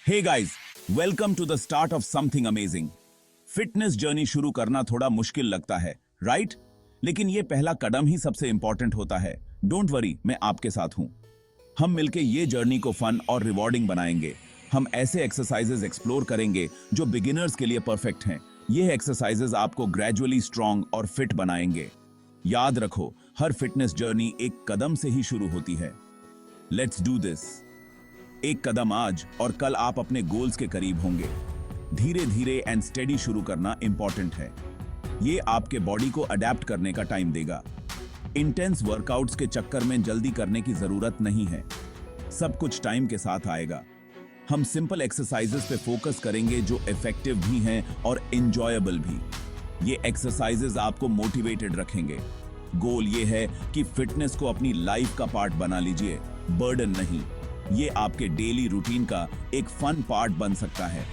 Hey guys, welcome to the start of something amazing. Fitness journey शुरू करना थोड़ा मुश्किल लगता है, राइट? लेकिन ये पहला कदम ही सबसे इंपॉर्टेंट होता है। डोंट वरी, मैं आपके साथ हूं। हम मिलके ये जर्नी को फन और रिवॉर्डिंग बनाएंगे। हम ऐसे एक्सरसाइजेज एक्सप्लोर करेंगे जो बिगिनर्स के लिए परफेक्ट हैं। ये एक्सरसाइजेज आपको ग्रेजुअली स्ट्रांग और फिट बनाएंगे। याद रखो, हर फिटनेस जर्नी एक कदम से ही शुरू होती है। Let's do this. एक कदम आज और कल आप अपने गोल्स के करीब होंगे। धीरे धीरे एंड स्टेडी शुरू करना इंपॉर्टेंट है। ये आपके बॉडी को अडेप्ट करने का टाइम देगा। इंटेंस वर्कआउट्स के चक्कर में जल्दी करने की जरूरत नहीं है। सब कुछ टाइम के साथ आएगा। हम सिंपल एक्सरसाइजेस पे फोकस करेंगे जो इफेक्टिव भी हैं और एंजॉयबल भी। ये एक्सरसाइजेस आपको मोटिवेटेड रखेंगे। गोल ये है कि फिटनेस को अपनी लाइफ का पार्ट बना लीजिए, बर्डन नहीं। ये आपके डेली रूटीन का एक फन पार्ट बन सकता है।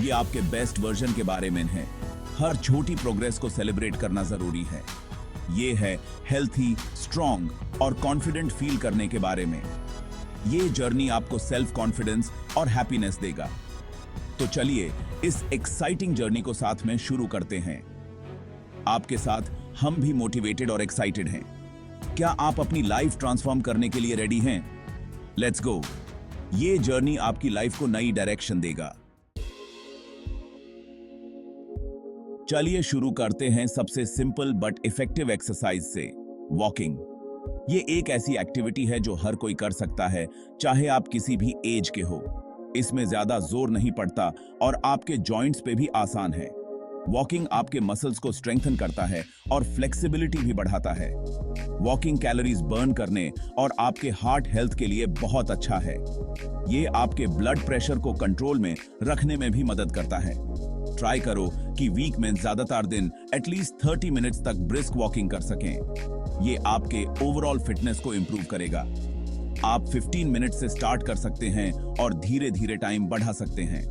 ये आपके बेस्ट वर्जन के बारे में है। हर छोटी प्रोग्रेस को सेलिब्रेट करना जरूरी है। ये है हेल्थी, स्ट्रॉन्ग और कॉन्फिडेंट फील करने के बारे में। ये जर्नी आपको सेल्फ कॉन्फिडेंस और हैप्पीनेस देगा। तो चलिए इस एक्साइटिंग जर्नी को साथ में शुरू करते हैं। आपके साथ हम भी मोटिवेटेड और एक्साइटेड हैं। क्या आप अपनी लाइफ ट्रांसफॉर्म करने के लिए रेडी हैं? Let's go. ये जर्नी आपकी लाइफ को नई डायरेक्शन देगा। चलिए शुरू करते हैं सबसे सिंपल बट इफेक्टिव एक्सरसाइज से, वॉकिंग। ये एक ऐसी एक्टिविटी है जो हर कोई कर सकता है, चाहे आप किसी भी एज के हो। इसमें ज्यादा जोर नहीं पड़ता और आपके जॉइंट्स पे भी आसान है। वॉकिंग आपके मसल्स को स्ट्रेंथन करता है और फ्लेक्सिबिलिटी भी बढ़ाता है। वॉकिंग कैलोरीज बर्न करने और आपके हार्ट हेल्थ के लिए बहुत अच्छा है। ये आपके ब्लड प्रेशर को कंट्रोल में रखने में भी मदद करता है। ट्राई करो कि वीक में ज्यादातर दिन एटलीस्ट 30 मिनट्स तक ब्रिस्क वॉकिंग कर सकें। ये आपके ओवरऑल फिटनेस को इंप्रूव करेगा। आप 15 मिनट से स्टार्ट कर सकते हैं और धीरे धीरे टाइम बढ़ा सकते हैं।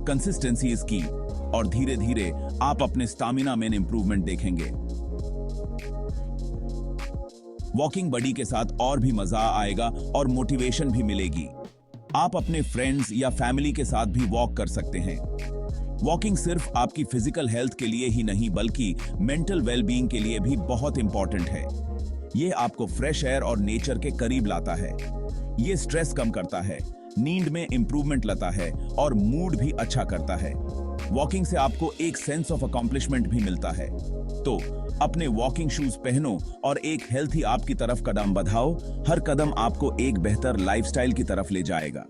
कंसिस्टेंसी इज की और धीरे धीरे आप अपने स्टैमिना में इंप्रूवमेंट देखेंगे। वॉकिंग बडी के साथ और भी मजा आएगा और मोटिवेशन भी मिलेगी। आप अपने फ्रेंड्स या फैमिली के साथ भी वॉक कर सकते हैं। वॉकिंग सिर्फ आपकी फिजिकल हेल्थ के लिए ही नहीं बल्कि मेंटल वेलबीइंग के लिए भी बहुत इंपॉर्टेंट है। ये आपको फ्रेश एयर और नेचर के करीब लाता है। ये स्ट्रेस कम करता है, नींद में इंप्रूवमेंट लाता है और मूड भी अच्छा करता है। वॉकिंग से आपको एक सेंस ऑफ अकॉम्प्लिशमेंट भी मिलता है। तो अपने वॉकिंग शूज पहनो और एक हेल्थी आप की तरफ कदम बढ़ाओ। हर कदम आपको एक बेहतर लाइफस्टाइल की तरफ ले जाएगा।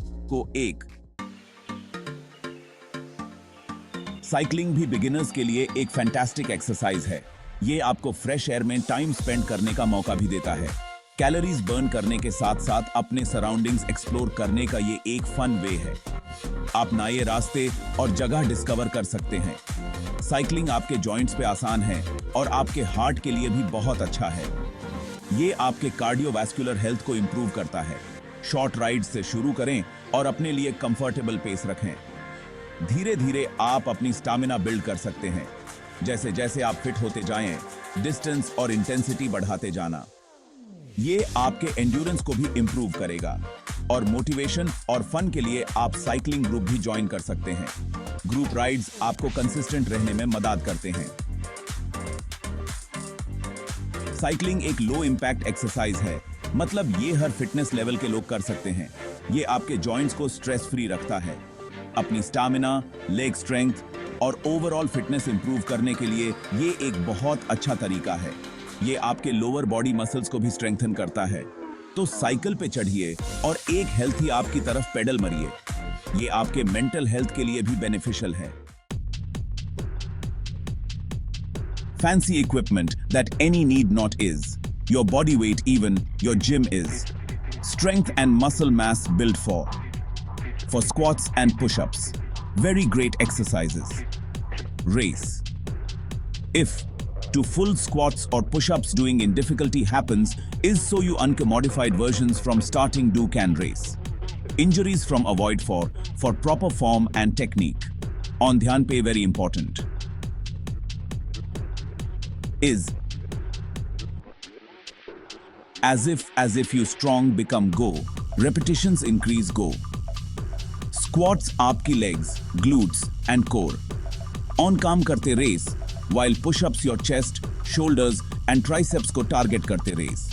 साइकिलिंग भी बिगिनर्स के लिए एक फैंटास्टिक एक्सरसाइज है। ये आपको फ्रेश एयर में टाइम स्पेंड करने का मौका भी देता है। कैलोरीज बर्न करने के साथ साथ अपने सराउंडिंग्स एक्सप्लोर करने का ये एक फन वे है। आप नए रास्ते और जगह डिस्कवर कर सकते हैं। साइकिलिंग आपके जॉइंट्स पे आसान है और आपके हार्ट के लिए भी बहुत अच्छा है। ये आपके कार्डियोवैस्कुलर हेल्थ को इंप्रूव करता है। शॉर्ट राइड से शुरू करें और अपने लिए कंफर्टेबल पेस रखें। धीरे धीरे आप अपनी स्टैमिना बिल्ड कर सकते हैं। जैसे जैसे आप फिट होते जाएं, डिस्टेंस और इंटेंसिटी बढ़ाते जाना। ये आपके एंड्योरेंस को भी इंप्रूव करेगा। और मोटिवेशन और फन के लिए आप साइकिलिंग ग्रुप भी ज्वाइन कर सकते हैं। ग्रुप राइड्स आपको कंसिस्टेंट रहने में मदद करते हैं। साइकिलिंग एक लो इंपैक्ट एक्सरसाइज है, मतलब ये हर फिटनेस लेवल के लोग कर सकते हैं। ये आपके जॉइंट्स को स्ट्रेस फ्री रखता है। अपनी स्टैमिना, लेग स्ट्रेंथ और ओवरऑल फिटनेस इंप्रूव करने के लिए ये एक बहुत अच्छा तरीका है। ये आपके लोअर बॉडी मसल्स को भी स्ट्रेंथन करता है। तो साइकिल पे चढ़िए और एक हेल्थी आप की तरफ पेडल मारिए। ये आपके मेंटल हेल्थ के लिए भी बेनिफिशियल है। Fancy equipment that any need not is. Your body weight even, your gym is. Strength and muscle mass built for squats and push-ups. Very great exercises. Race. If to full squats or push-ups doing in difficulty happens is so you uncommodified versions from starting do can race. Injuries from avoid for proper form and technique. On dhyan pay very important. Is as if you strong become go. Repetitions increase go. Squats आपकी legs, glutes and core. On काम करते raise, while push-ups your chest, shoulders and triceps को target करते raise.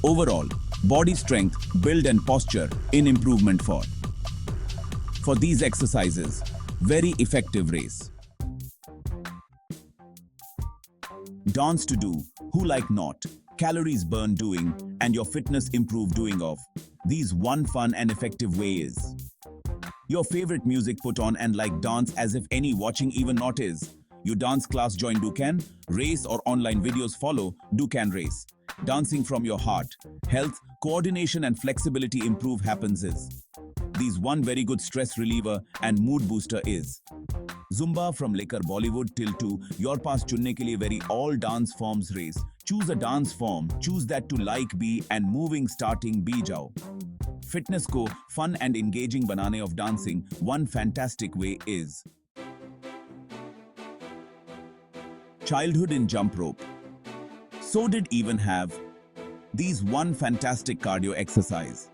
Overall, body strength, build and posture in improvement for these exercises, very effective race. Dance to do, who like not, calories burn doing, and your fitness improve doing of. These one fun and effective way is. Your favorite music put on and like dance as if any watching even not is. You dance class join do can, race or online videos follow, do can race. Dancing from your heart, health, coordination and flexibility improve happens is. These one very good stress reliever and mood booster is. Zumba from लेकर Bollywood till to your pass चुनने के लिए very all dance forms race. Choose a dance form, choose that to like be and moving starting be जाओ. Fitness को fun and engaging बनाने of dancing one fantastic way is. Childhood in jump rope. So did even have these one fantastic cardio exercise.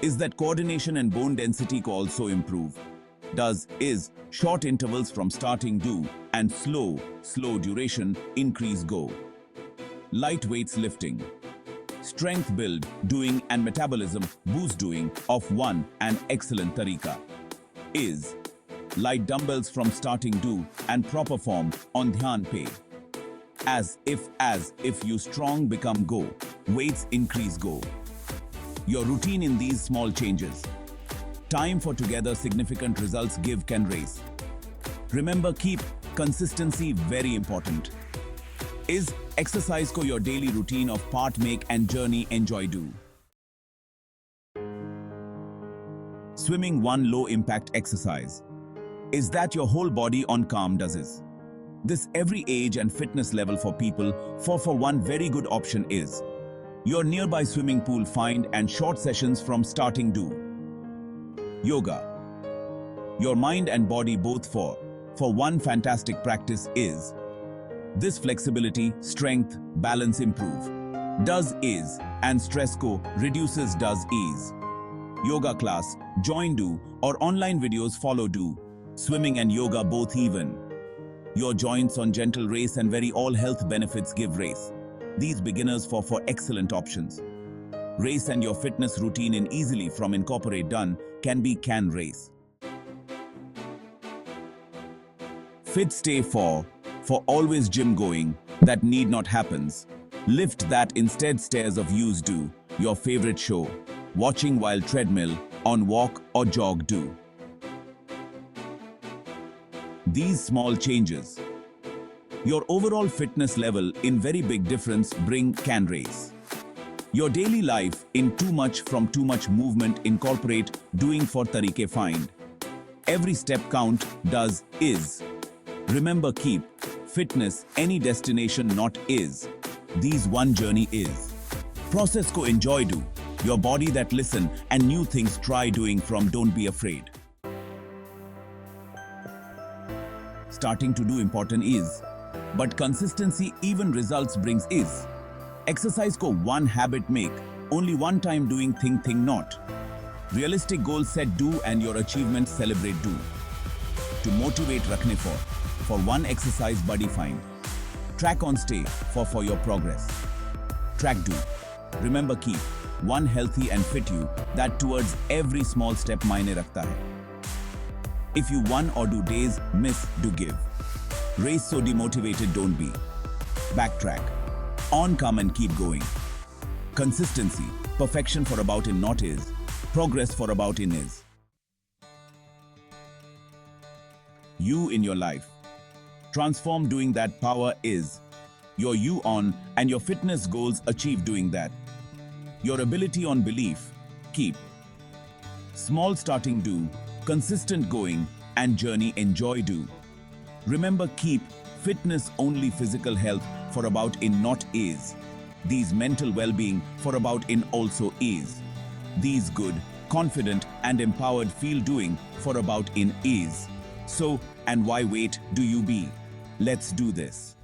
Is that coordination and bone density को also improve. Does is short intervals from starting do and slow duration increase go. Light weights lifting. Strength build doing and metabolism boost doing of one and excellent tarika. Is light dumbbells from starting do and proper form on dhyan pay. As if you strong become go, weights increase go. Your routine in these small changes. Time for together significant results give can race. Remember keep consistency very important. Is exercise ko your daily routine of part make and journey enjoy do. Swimming one low impact exercise. Is that your whole body on calm does is. This every age and fitness level for people for one very good option is. Your nearby swimming pool find and short sessions from starting do. Yoga. Your mind and body both for one fantastic practice is. This flexibility, strength, balance improve. Does is and stress ko reduces does is. Yoga class, join do or online videos follow do. Swimming and yoga both even. Your joints on gentle race and very all health benefits give race. These beginners for excellent options. Race and your fitness routine in easily from incorporate done can race. Fit stay for always gym going that need not happens. Lift that instead stairs of use do. Your favorite show. Watching while treadmill on walk or jog do. These small changes. Your overall fitness level in very big difference bring can race. Your daily life in too much movement incorporate doing for tarike find. Every step count does is. Remember keep fitness any destination not is. These one journey is. Process ko enjoy do. Your body that listen and new things try doing from don't be afraid. Starting to do important is. But consistency even results brings is. Exercise ko one habit make, only one time doing thing not. Realistic goals set do and your achievements celebrate do. To motivate rakhne for one exercise body find. Track on stay for your progress. Track do. Remember keep one healthy and fit you that towards every small step maine rakhta hai. If you one or do days miss do give. Race so demotivated don't be. Backtrack. On come and keep going. Consistency, perfection for about in not is. Progress for about in is. You in your life. Transform doing that power is. Your you on and your fitness goals achieve doing that. Your ability on belief, keep. Small starting do, consistent going and journey enjoy do. Remember keep fitness only physical health for about in not is. These mental well-being for about in also is. These good, confident and empowered feel doing for about in is. So and why wait do you be? Let's do this.